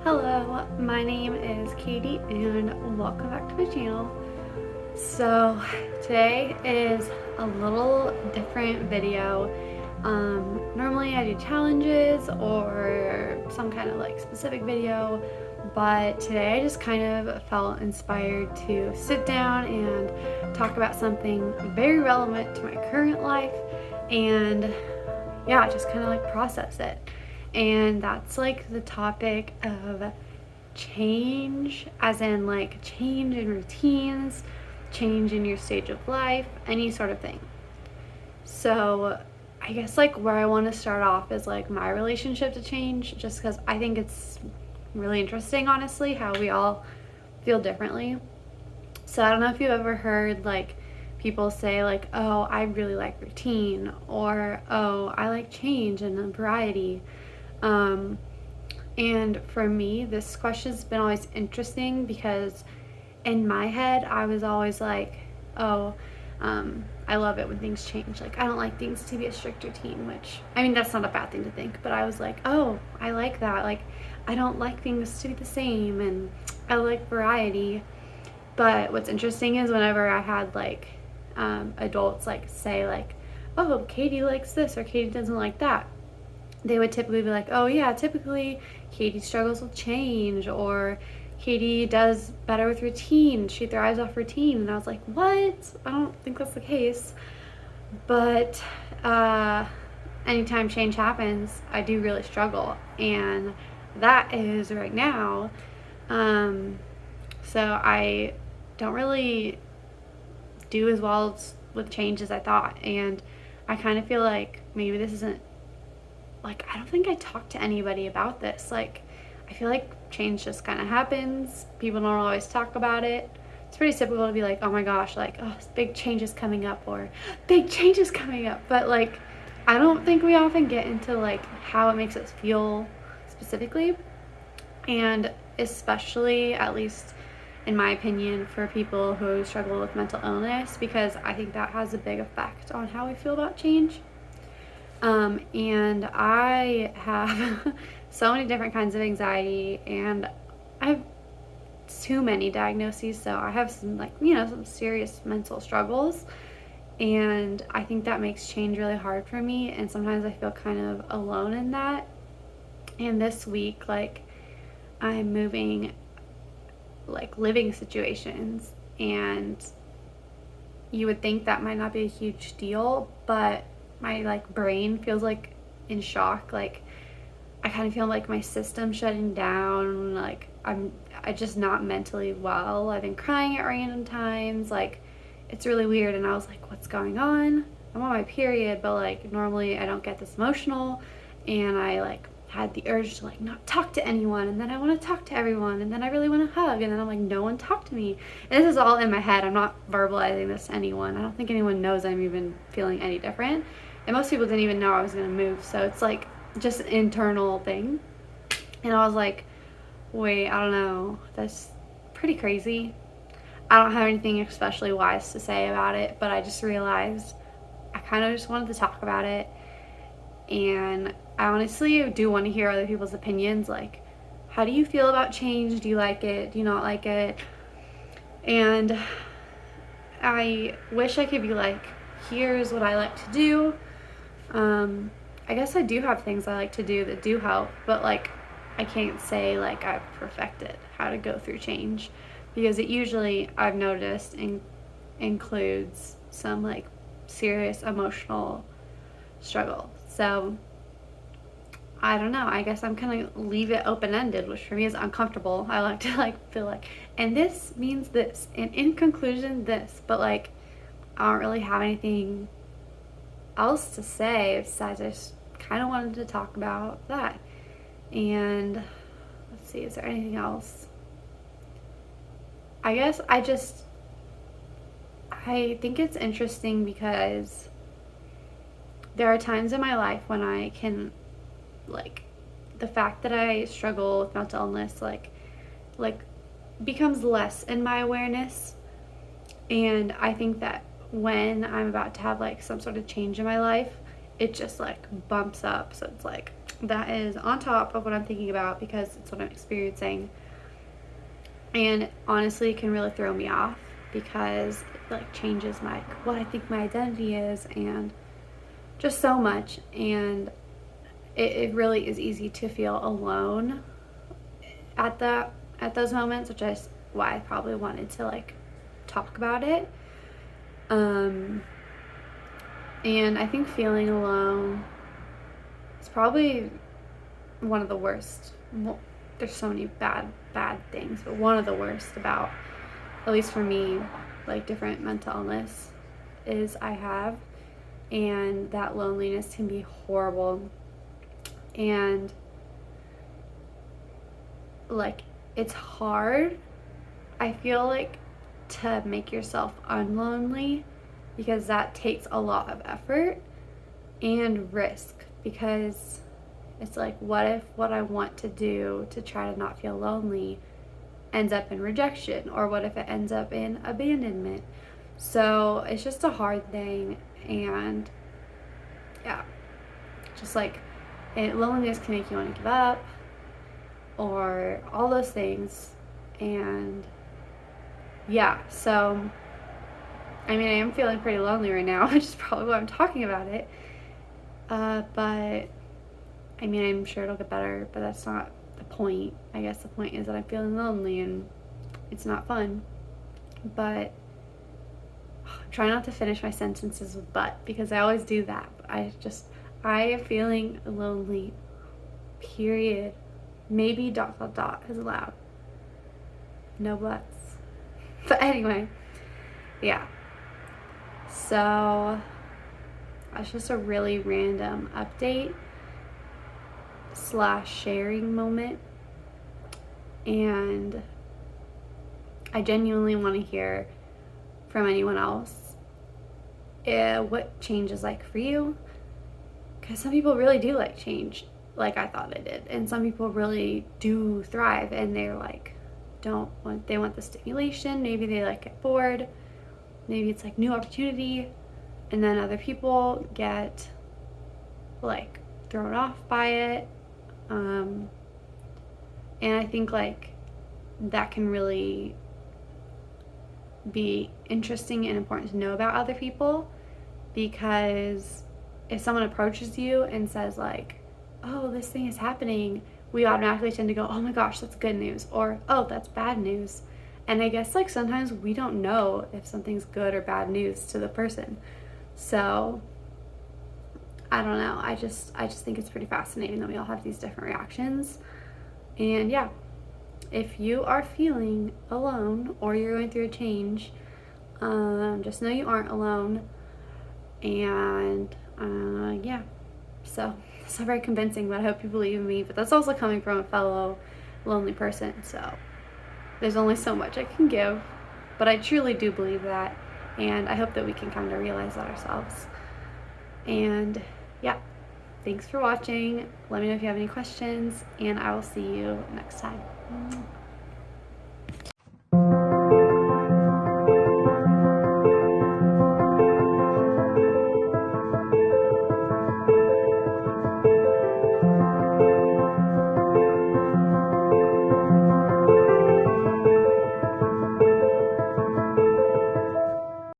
Hello, my name is Katie and welcome back to my channel. So today is a little different video. Normally I do challenges or some kind of like specific video, but today I just kind of felt inspired to sit down and talk about something very relevant to my current life and yeah, just kind of like process it. And that's like the topic of change, as in like change in routines, change in your stage of life, any sort of thing. So I guess like where I want to start off is like my relationship to change, just because I think it's really interesting, honestly, how we all feel differently. So I don't know if you've ever heard like people say like, oh, I really like routine, or oh, I like change and variety. And for me, this question's been always interesting because in my head, I was always like, oh, I love it when things change. Like, I don't like things to be a strict routine, which, I mean, that's not a bad thing to think, but I was like, oh, I like that. Like, I don't like things to be the same, and I like variety. But what's interesting is whenever I had like adults like say like, oh, Katie likes this or Katie doesn't like that, they would typically be like, oh yeah, typically Katie struggles with change, or Katie does better with routine, she thrives off routine. And I was like, what? I don't think that's the case. But anytime change happens, I do really struggle, and that is right now. So I don't really do as well with change as I thought, and I kind of feel like maybe this isn't, like, I don't think I talked to anybody about this. Like, I feel like change just kind of happens. People don't always talk about it. It's pretty typical to be like, oh my gosh, like, oh, big change is coming up, or big change is coming up. But like, I don't think we often get into like how it makes us feel specifically. And especially, at least in my opinion, for people who struggle with mental illness, because I think that has a big effect on how we feel about change. And I have so many different kinds of anxiety, and I have too many diagnoses, so I have some, like, some serious mental struggles, and I think that makes change really hard for me, and sometimes I feel kind of alone in that. And this week, like, I'm moving, like, living situations, and you would think that might not be a huge deal, but my like brain feels like in shock. Like, I kind of feel like my system shutting down. Like, I just not mentally well. I've been crying at random times. Like, it's really weird. And I was like, what's going on? I'm on my period, but like normally I don't get this emotional, and I like had the urge to like not talk to anyone, and then I want to talk to everyone, and then I really want to hug, and then I'm like, no one talk to me. And this is all in my head. I'm not verbalizing this to anyone. I don't think anyone knows I'm even feeling any different, and most people didn't even know I was going to move, so it's like just an internal thing. And I was like, wait, I don't know, that's pretty crazy. I don't have anything especially wise to say about it, but I just realized I kind of just wanted to talk about it. And I honestly do want to hear other people's opinions. Like, how do you feel about change? Do you like it? Do you not like it? And I wish I could be like, here's what I like to do. I guess I do have things I like to do that do help, but like, I can't say like I've perfected how to go through change, because it usually, I've noticed, includes some like serious emotional struggle. So I don't know, I guess I'm gonna leave it open-ended, which for me is uncomfortable. I like to like feel like, and this means this, and in conclusion this, but like I don't really have anything else to say besides I just kind of wanted to talk about that. And let's see, is there anything else? I guess I think it's interesting because there are times in my life when I can, like, the fact that I struggle with mental illness like becomes less in my awareness. And I think that when I'm about to have like some sort of change in my life, it just like bumps up. So it's like, that is on top of what I'm thinking about because it's what I'm experiencing. And honestly, it can really throw me off because it like changes my what I think my identity is and just so much. And it really is easy to feel alone at those moments, which is why I probably wanted to like talk about it. And I think feeling alone is probably one of the worst. Well, there's so many bad things, but one of the worst about, at least for me, like different mental illness is I have, and that loneliness can be horrible. And like it's hard, I feel like, to make yourself unlonely because that takes a lot of effort and risk, because it's like, what if what I want to do to try to not feel lonely ends up in rejection, or what if it ends up in abandonment? So it's just a hard thing. And yeah, just like loneliness can make you want to give up or all those things. And yeah, so I mean, I am feeling pretty lonely right now, which is probably why I'm talking about it. But I mean, I'm sure it'll get better, but that's not the point. I guess the point is that I'm feeling lonely and it's not fun. But try not to finish my sentences with but, because I always do that. But I am feeling lonely, period. Maybe ... is allowed. No buts. But anyway, yeah. So that's just a really random update / sharing moment. And I genuinely want to hear from anyone else what change is like for you, because some people really do like change like I thought I did, and some people really do thrive and they're like they want the stimulation, maybe they like get bored, maybe it's like new opportunity, and then other people get like thrown off by it. And I think like that can really be interesting and important to know about other people, because if someone approaches you and says like, oh, this thing is happening, we automatically tend to go, oh my gosh, that's good news, or oh, that's bad news. And I guess like sometimes we don't know if something's good or bad news to the person. So I don't know. I just think it's pretty fascinating that we all have these different reactions. And yeah, if you are feeling alone or you're going through a change, just know you aren't alone. And yeah, so it's not very convincing, but I hope you believe in me. But that's also coming from a fellow lonely person, so there's only so much I can give. But I truly do believe that, and I hope that we can kind of realize that ourselves. And yeah, thanks for watching. Let me know if you have any questions, and I will see you next time.